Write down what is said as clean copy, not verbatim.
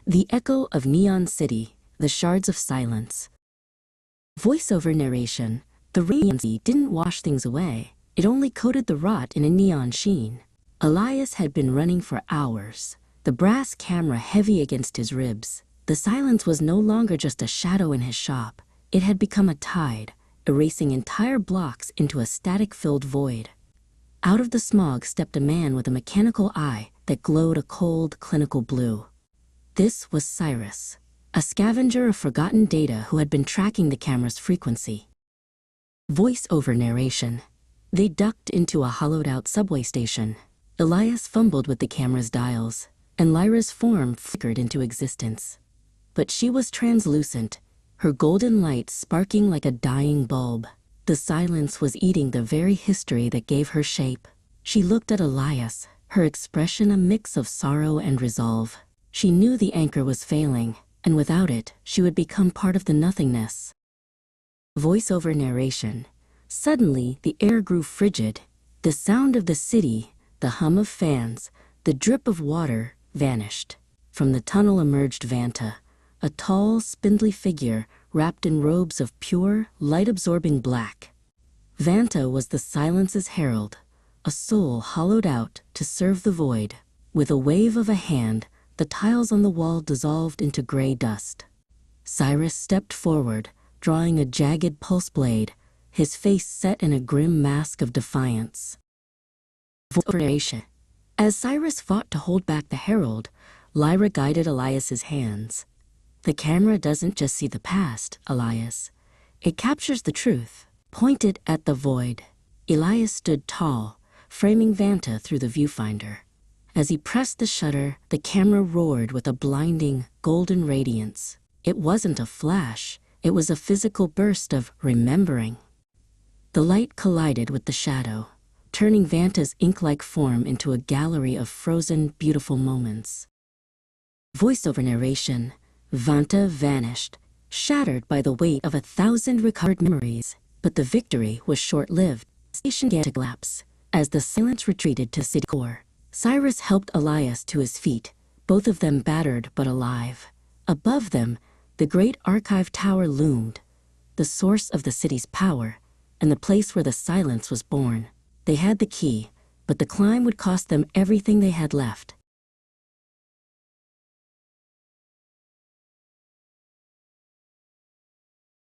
The Echo of Neon City, the Shards of Silence. Voiceover narration. The radiancy didn't wash things away, it only coated the rot in a neon sheen. Elias had been running for hours, the brass camera heavy against his ribs. The silence was no longer just a shadow in his shop, it had become a tide, erasing entire blocks into a static-filled void. Out of the smog stepped a man with a mechanical eye that glowed a cold, clinical blue. This was Cyrus, a scavenger of forgotten data who had been tracking the camera's frequency. Voice-over narration. They ducked into a hollowed-out subway station. Elias fumbled with the camera's dials, and Lyra's form flickered into existence. But she was translucent, her golden light sparking like a dying bulb. The silence was eating the very history that gave her shape. She looked at Elias, her expression a mix of sorrow and resolve. She knew the anchor was failing, and without it, she would become part of the nothingness. Voice-over narration. Suddenly, the air grew frigid. The sound of the city, the hum of fans, the drip of water vanished. From the tunnel emerged Vanta, a tall, spindly figure wrapped in robes of pure, light-absorbing black. Vanta was the silence's herald, a soul hollowed out to serve the void. With a wave of a hand, the tiles on the wall dissolved into gray dust. Cyrus stepped forward, drawing a jagged pulse blade, his face set in a grim mask of defiance. As Cyrus fought to hold back the herald, Lyra guided Elias's hands. The camera doesn't just see the past, Elias. It captures the truth. Pointed at the void. Elias stood tall, framing Vanta through the viewfinder. As he pressed the shutter, the camera roared with a blinding, golden radiance. It wasn't a flash, it was a physical burst of remembering. The light collided with the shadow, turning Vanta's ink-like form into a gallery of frozen, beautiful moments. Voiceover narration. Vanta vanished, shattered by the weight of 1,000 recovered memories. But the victory was short-lived. The station began to collapse. As the silence retreated to city core, Cyrus helped Elias to his feet, both of them battered but alive. Above them, the great archive tower loomed, the source of the city's power, and the place where the silence was born. They had the key, but the climb would cost them everything they had left.